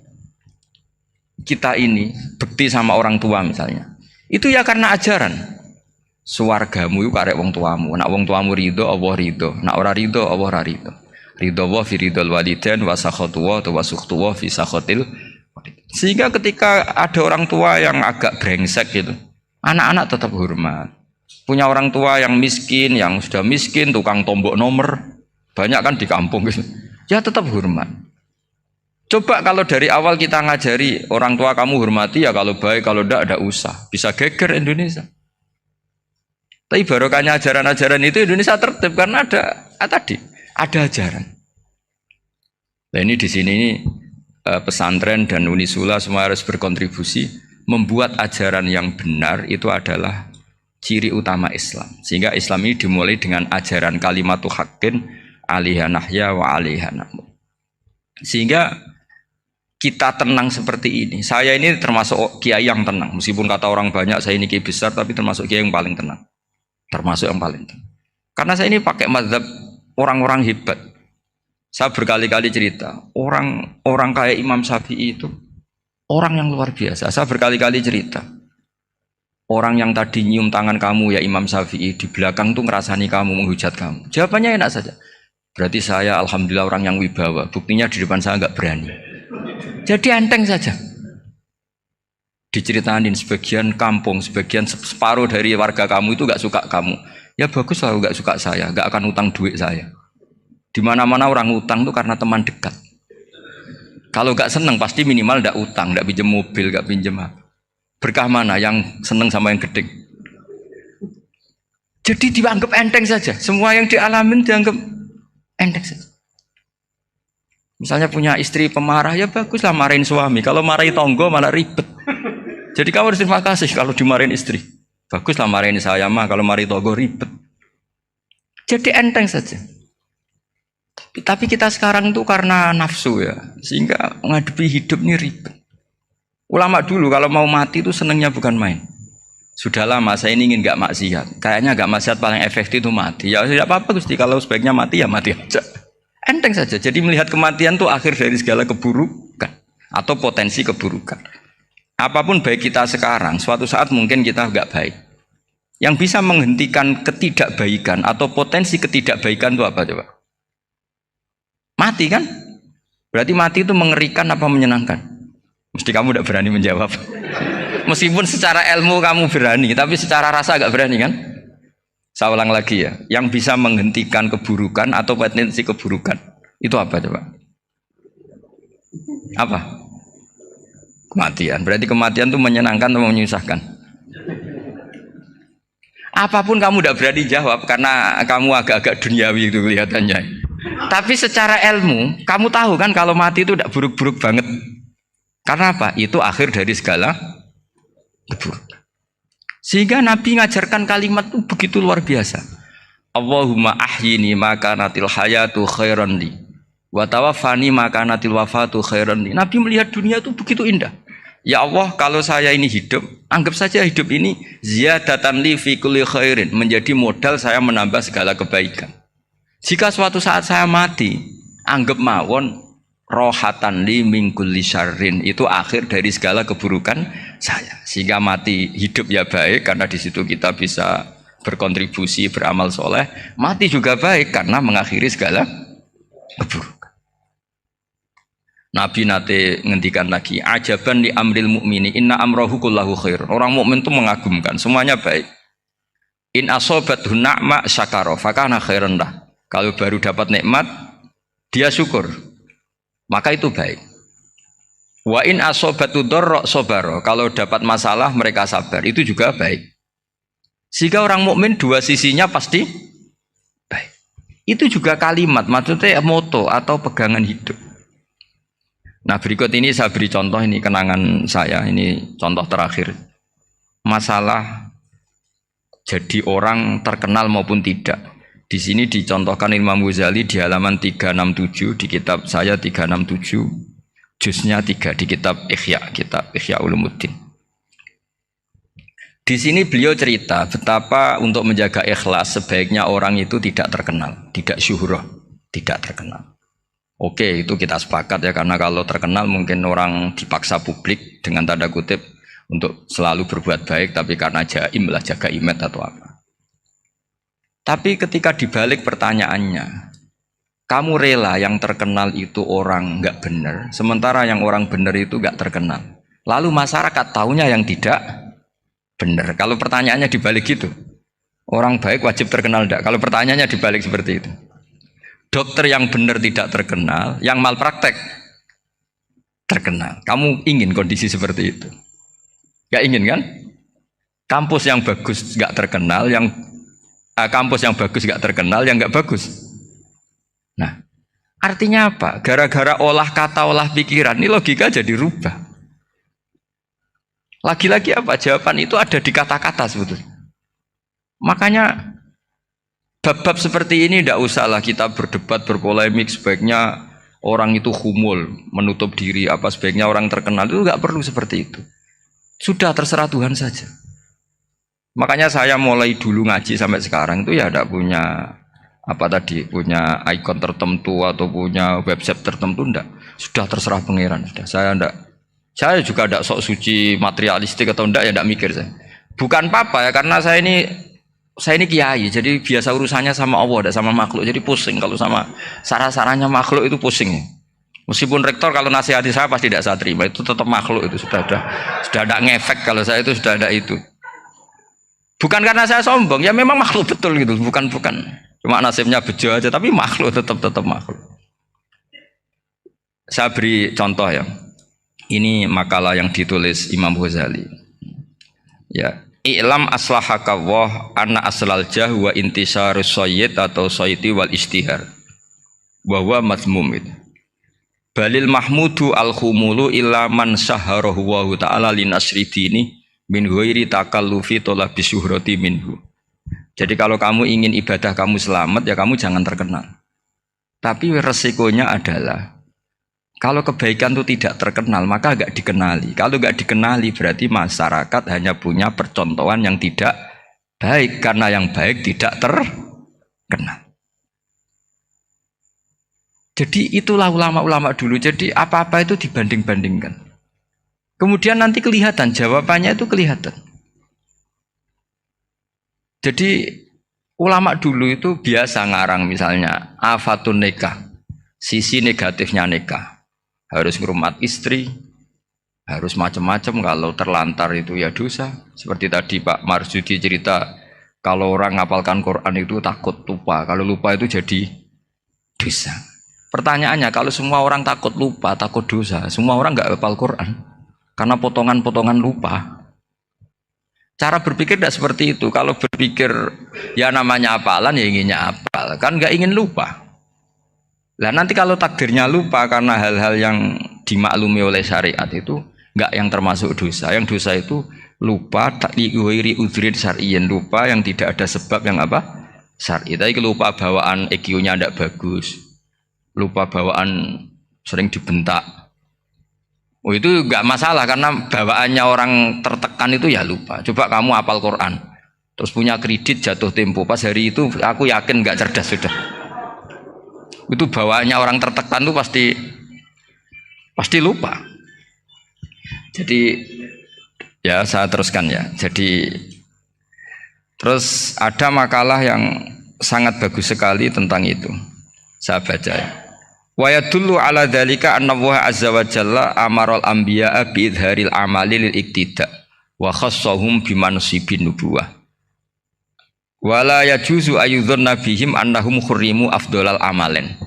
A: ini bekti sama orang tua misalnya, itu ya karena ajaran. Suwargamu itu karek wong tuamu. Nak wong tuamu ridho, Allah ridho. Nak ora ridho, Allah ora ridho. Ridho wa fi ridhol walidain wa sakhatu wa sukhtu wa fi sakhatil. Sehingga ketika ada orang tua yang agak brengsek gitu, anak-anak tetap hormat. Punya orang tua yang miskin, yang sudah miskin, tukang tombok nomor, banyak kan di kampung gitu. Ya tetap hormat. Coba kalau dari awal kita ngajari orang tua kamu hormati ya, kalau baik, kalau tidak usah. Bisa geger Indonesia. Tapi barokahnya ajaran-ajaran itu Indonesia tertib karena ada ajaran. Nah ini di sini pesantren dan Unisula semua harus berkontribusi membuat ajaran yang benar itu adalah ciri utama Islam. Sehingga Islam ini dimulai dengan ajaran kalimatu haqqin alaiha nahya wa alaiha namut. Sehingga kita tenang seperti ini. Saya ini termasuk kiai yang tenang. Meskipun kata orang banyak saya ini kiai besar, tapi termasuk kiai yang paling tenang. Termasuk yang paling tenang. Karena saya ini pakai mazhab orang-orang hebat. Saya berkali-kali cerita, orang kayak Imam Syafi'i itu orang yang luar biasa. Saya berkali-kali cerita, orang yang tadi nyium tangan kamu ya Imam Syafi'i, di belakang tuh ngerasani kamu, menghujat kamu. Jawabannya enak saja. Berarti saya alhamdulillah orang yang wibawa. Buktinya di depan saya nggak berani. Jadi enteng saja. Diceritain sebagian kampung, sebagian separuh dari warga kamu itu nggak suka kamu. Ya bagus lah nggak suka saya, nggak akan utang duit saya. Di mana-mana orang utang tuh karena teman dekat. Kalau nggak seneng pasti minimal nggak utang, nggak pinjam mobil, nggak pinjam apa. Berkah mana yang seneng sama yang gede? Jadi dianggap enteng saja. Semua yang dialamin dianggap enteng saja. Misalnya punya istri pemarah, ya baguslah marahin suami. Kalau marahin tonggo malah ribet. Jadi kamu harus terima kasih kalau dimarahin istri. Baguslah marahin saya mah, kalau marahin tonggo ribet. Jadi enteng saja. Tapi kita sekarang tuh karena nafsu ya, sehingga menghadapi hidup ini ribet. Ulama dulu kalau mau mati itu senengnya bukan main. Sudah lama saya ini ingin nggak maksiat. Kayaknya nggak maksiat paling efektif itu mati. Ya tidak apa-apa Gusti, kalau sebaiknya mati ya mati aja. Enteng saja. Jadi melihat kematian itu akhir dari segala keburukan atau potensi keburukan. Apapun baik kita sekarang, suatu saat mungkin kita nggak baik. Yang bisa menghentikan ketidakbaikan atau potensi ketidakbaikan itu apa coba? Mati kan? Berarti mati itu mengerikan apa menyenangkan? Mesti kamu tidak berani menjawab. Meskipun secara ilmu kamu berani, tapi secara rasa agak berani kan? Saya ulang lagi ya, yang bisa menghentikan keburukan atau potensi keburukan itu apa coba? Apa? Kematian. Berarti kematian itu menyenangkan atau menyusahkan? Apapun kamu tidak berani jawab karena kamu agak-agak duniawi itu kelihatannya. Tapi secara ilmu, kamu tahu kan kalau mati itu tidak buruk-buruk banget. Karena apa? Itu akhir dari segala keburukan. Sehingga Nabi ngajarkan kalimat itu begitu luar biasa. Allahumma ahyini maka natil hayatu khairan li wa tawaffani maka natil wafatu khairan li. Nabi melihat dunia itu begitu indah. Ya Allah, kalau saya ini hidup, anggap saja hidup ini ziyadatan li fi kulli khairin, menjadi modal saya menambah segala kebaikan. Jika suatu saat saya mati, anggap mawon rohatan li min kulli syarrin, itu akhir dari segala keburukan saya. Sehingga mati hidup ya baik karena di situ kita bisa berkontribusi beramal soleh. Mati juga baik karena mengakhiri segala keburukan. Nabi nate ngendikan lagi, ajaban li amril mukmini inna amrohu kullahu khair. Orang mukmin itu mengagumkan, semuanya baik. In asobathu na'ma syakara fakana khairan lah. Kalau baru dapat nikmat, dia syukur, maka itu baik. Wa in asobatu dharra sabara. Kalau dapat masalah mereka sabar, itu juga baik. Sehingga orang mukmin dua sisinya pasti baik. Itu juga kalimat, maksudnya moto atau pegangan hidup. Nah berikut ini saya beri contoh, ini kenangan saya, ini contoh terakhir. Masalah jadi orang terkenal maupun tidak. Di sini dicontohkan Imam Ghazali di halaman 367 di kitab saya 367, juznya 3 di kitab Ihya Ulumuddin. Di sini beliau cerita betapa untuk menjaga ikhlas sebaiknya orang itu tidak terkenal, tidak syuhrah, tidak terkenal. Oke, itu kita sepakat ya, karena kalau terkenal mungkin orang dipaksa publik dengan tanda kutip untuk selalu berbuat baik, tapi karena jaim lah, jaga image atau apa. Tapi ketika dibalik pertanyaannya, kamu rela yang terkenal itu orang nggak benar, sementara yang orang benar itu nggak terkenal. Lalu masyarakat taunya yang tidak benar. Kalau pertanyaannya dibalik gitu, orang baik wajib terkenal enggak? Kalau pertanyaannya dibalik seperti itu. Dokter yang benar tidak terkenal, yang malpraktek terkenal. Kamu ingin kondisi seperti itu? Gak ingin kan? Kampus yang bagus gak terkenal, kampus yang bagus gak terkenal, yang gak bagus. Nah, artinya apa? Gara-gara olah kata, olah pikiran, ini logika jadi rubah. Lagi-lagi apa? Jawaban itu ada di kata-kata sebetulnya. Makanya bab-bab seperti ini tidak usahlah kita berdebat, berpolemik. Sebaiknya orang itu humul, menutup diri, apa sebaiknya orang terkenal, itu nggak perlu seperti itu. Sudah terserah Tuhan saja. Makanya saya mulai dulu ngaji sampai sekarang itu ya tidak punya punya ikon tertentu atau punya website tertentu, enggak. Sudah terserah pangeran. Sudah, saya juga tidak sok suci materialistik atau enggak, ya tidak mikir saya. Bukan apa-apa ya, karena saya ini kiai, jadi biasa urusannya sama Allah, tidak sama makhluk. Jadi pusing kalau sama sarah-sarahnya makhluk itu pusing. Meskipun rektor kalau nasihati saya pasti tidak saya terima, itu tetap makhluk, itu sudah ada ngefek kalau saya itu sudah ada itu. Bukan karena saya sombong, ya memang makhluk betul gitu, bukan. Cuma nasibnya bejo aja, tapi makhluk tetap makhluk. Saya beri contoh ya. Ini makalah yang ditulis Imam Ghazali. Ya. I'lam aslahakawah anna aslal jahwa intisarus sayyid atau sayyidi wal istihar bahwa mazmum itu. Balil mahmudu al-khumulu illa man saharahu wa ta'ala linasri dini min ghairi takallufi talabi syuhrati minhu. Jadi kalau kamu ingin ibadah kamu selamat, ya kamu jangan terkenal. Tapi resikonya adalah Kalau kebaikan itu tidak terkenal, maka nggak dikenali. Kalau nggak dikenali, berarti masyarakat hanya punya percontohan yang tidak baik, karena yang baik tidak terkenal. Jadi itulah ulama-ulama dulu. Jadi apa-apa itu dibanding-bandingkan. Kemudian nanti kelihatan, jawabannya itu kelihatan. Jadi ulama dulu itu biasa ngarang misalnya afatun nikah, sisi negatifnya nikah. Harus ngurmat istri, harus macam-macam, kalau terlantar itu ya dosa. Seperti tadi Pak Marsudi cerita, kalau orang ngapalkan Quran itu takut lupa, kalau lupa itu jadi dosa. Pertanyaannya, kalau semua orang takut lupa, takut dosa, semua orang nggak hafal Quran karena potongan-potongan lupa. Cara berpikir tidak seperti itu. Kalau berpikir ya namanya hafalan ya inginnya hafal, kan nggak ingin lupa. Lah nanti kalau takdirnya lupa karena hal-hal yang dimaklumi oleh syariat itu enggak yang termasuk dosa. Yang dosa itu lupa takliwiri udhrin syar'iyyan, lupa yang tidak ada sebab yang apa? Syar'i. Tapi lupa bawaan EQ-nya tidak bagus. Lupa bawaan sering dibentak. Oh itu enggak masalah karena bawaannya orang tertekan itu ya lupa. Coba kamu hafal Quran, terus punya kredit jatuh tempo. Pas hari itu aku yakin enggak cerdas sudah. Itu bawaannya orang tertekan tuh pasti lupa. Jadi ya saya teruskan ya. Jadi terus ada makalah yang sangat bagus sekali tentang itu. Saya baca ya. Wa yadullu ala dzalika anna Allah azza wa jalla amaral anbiya'a bi idharil amali lil iktida wa khassahum bi mansibin nubuwah. Wala yajuzu ayyudhanna bihim annahum khurrimu afdolal amalen.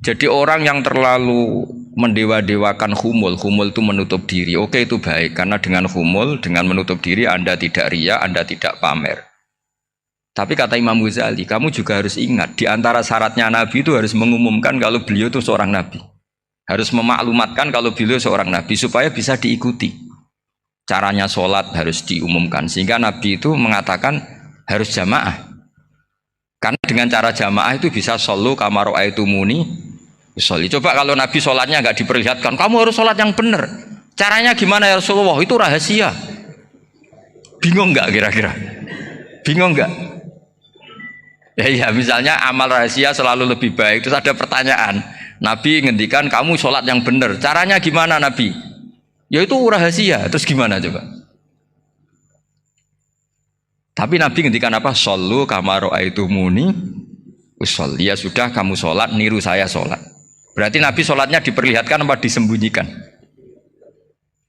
A: Jadi orang yang terlalu mendewa-dewakan khumul itu menutup diri. Oke itu baik, karena dengan khumul, dengan menutup diri Anda tidak riya, Anda tidak pamer. Tapi kata Imam Ghazali, kamu juga harus ingat, di antara syaratnya Nabi itu harus mengumumkan kalau beliau itu seorang Nabi. Harus memaklumatkan kalau beliau seorang Nabi, supaya bisa diikuti. Caranya sholat harus diumumkan, sehingga Nabi itu mengatakan harus jamaah. Karena dengan cara jamaah itu bisa shollu kama ra'aitumuni usolli. Coba kalau Nabi sholatnya nggak diperlihatkan, kamu harus sholat yang benar. Caranya gimana ya Rasulullah? Itu rahasia. Bingung nggak kira-kira? Bingung nggak? Ya misalnya amal rahasia selalu lebih baik. Terus ada pertanyaan, Nabi ngendikan kamu sholat yang benar. Caranya gimana Nabi? Ya itu rahasia. Terus gimana coba? Tapi Nabi ngendikan apa? Shollu kama ra'aitumuni usolli. Ya sudah kamu sholat, niru saya sholat. Berarti Nabi sholatnya diperlihatkan apa disembunyikan?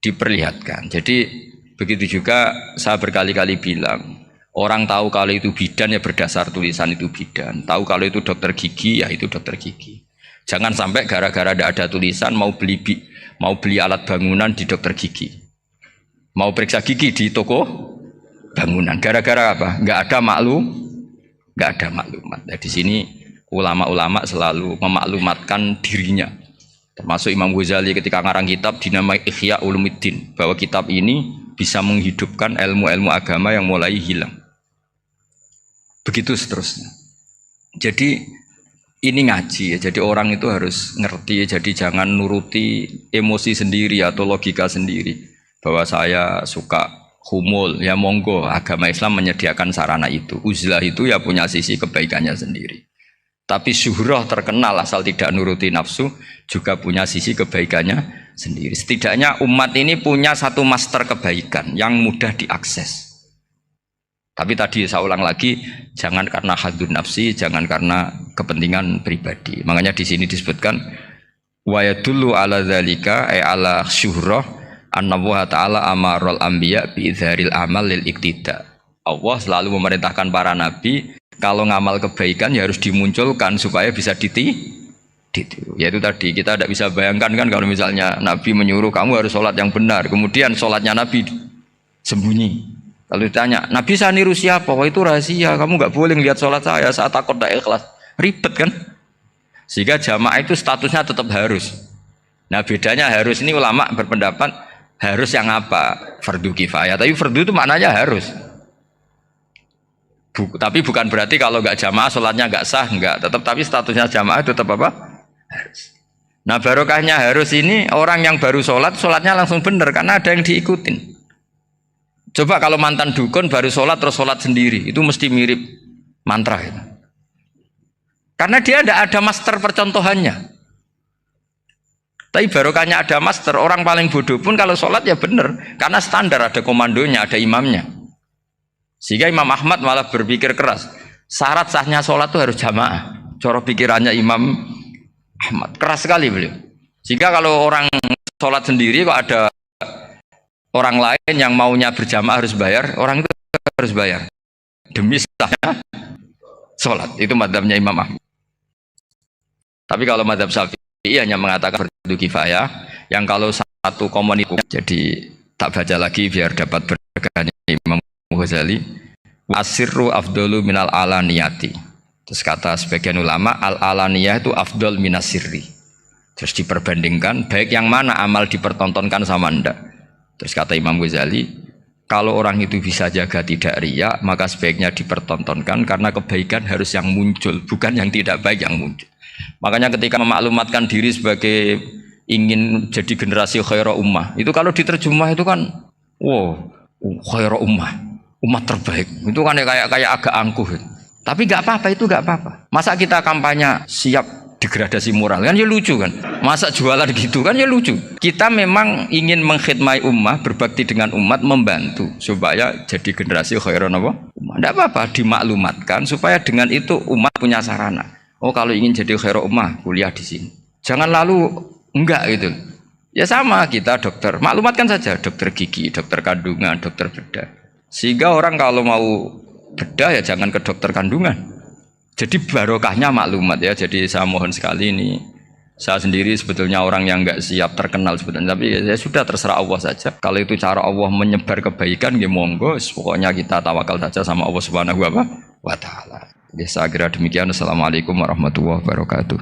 A: Diperlihatkan. Jadi begitu juga saya berkali-kali bilang, orang tahu kalau itu bidan ya berdasar tulisan itu bidan. Tahu kalau itu dokter gigi ya itu dokter gigi. Jangan sampai gara-gara tidak ada tulisan mau beli alat bangunan di dokter gigi, mau periksa gigi di toko bangunan. Gara-gara apa? Nggak ada maklumat. Nah, di sini ulama-ulama selalu memaklumatkan dirinya. Termasuk Imam Ghazali ketika ngarang kitab dinamai Ihya Ulumuddin, bahwa kitab ini bisa menghidupkan ilmu-ilmu agama yang mulai hilang. Begitu seterusnya. Jadi ini ngaji ya. Jadi orang itu harus ngerti. Jadi jangan nuruti emosi sendiri atau logika sendiri. Bahwa saya suka humul, ya monggo, agama Islam menyediakan sarana itu. Uzlah itu ya punya sisi kebaikannya sendiri. Tapi syuhrah terkenal asal tidak nuruti nafsu juga punya sisi kebaikannya sendiri. Setidaknya umat ini punya satu master kebaikan yang mudah diakses. Tapi tadi saya ulang lagi, jangan karena hadun nafsi, jangan karena kepentingan pribadi. Makanya di sini disebutkan wa yadullu ala dzalika ay ala syuhrah anna wa ta'ala amarul anbiya bi idharil amal lil iktida. Allah selalu memerintahkan para nabi kalau ngamal kebaikan ya harus dimunculkan supaya bisa ditiru. Yaitu tadi kita tidak bisa bayangkan kan kalau misalnya Nabi menyuruh kamu harus sholat yang benar, kemudian sholatnya Nabi sembunyi. Kalau ditanya, Nabi saya niru siapa? Wah itu rahasia, kamu nggak boleh lihat sholat saya takut tidak ikhlas. Ribet kan? Sehingga jamaah itu statusnya tetap harus. Nah bedanya harus ini ulama berpendapat harus yang apa? Fardu kifayah. Tapi fardu itu maknanya harus. Tapi bukan berarti kalau nggak jamaah sholatnya nggak sah, nggak. Tetap tapi statusnya jamaah tetap apa? Harus. Nah barokahnya harus ini orang yang baru sholat, sholatnya langsung bener karena ada yang diikutin. Coba kalau mantan dukun baru sholat terus sholat sendiri, itu mesti mirip mantra itu. Karena dia tidak ada master percontohannya. Tapi barokahnya ada master, orang paling bodoh pun kalau sholat ya bener, karena standar ada komandonya, ada imamnya. Sehingga Imam Ahmad malah berpikir keras, syarat sahnya sholat itu harus jamaah. Cara pikirannya Imam Ahmad keras sekali beliau. Sehingga kalau orang sholat sendiri kok ada orang lain yang maunya berjamaah harus bayar, orang itu harus bayar demi sahnya sholat. Itu madzhabnya Imam Ahmad. Tapi kalau madzhab Syafi'i hanya mengatakan fardu kifayah, yang kalau satu komunitas, jadi tak baca lagi biar dapat berkahnya Imam Ghazali, asirru afdalu minal alaniyati. Terus kata sebagian ulama, al alaniyah itu afdal minas sirri. Terus diperbandingkan baik yang mana amal dipertontonkan sama ndak. Terus kata Imam Ghazali, kalau orang itu bisa jaga tidak riya, maka sebaiknya dipertontonkan karena kebaikan harus yang muncul, bukan yang tidak baik yang muncul. Makanya ketika memaklumatkan diri sebagai ingin jadi generasi khaira ummah, itu kalau diterjemah itu kan wow, khaira ummah, umat terbaik. Itu kan kayak agak angkuh. Tapi nggak apa-apa, itu nggak apa-apa. Masa kita kampanye siap degradasi moral kan ya lucu kan. Masa jualan gitu kan ya lucu. Kita memang ingin mengkhidmati ummah, berbakti dengan umat, membantu supaya jadi generasi khaira ummah. Nggak apa-apa, dimaklumatkan supaya dengan itu umat punya sarana. Oh kalau ingin jadi khairul ummah kuliah di sini. Jangan lalu enggak gitu. Ya sama kita dokter, maklumatkan saja dokter gigi, dokter kandungan, dokter bedah. Sehingga orang kalau mau bedah ya jangan ke dokter kandungan. Jadi barokahnya maklumat ya. Jadi saya mohon sekali ini, saya sendiri sebetulnya orang yang enggak siap terkenal sebetulnya, tapi ya sudah terserah Allah saja. Kalau itu cara Allah menyebar kebaikan ya monggo, pokoknya kita tawakal saja sama Allah Subhanahu wa taala. Saya kira demikian. Assalamualaikum warahmatullahi wabarakatuh.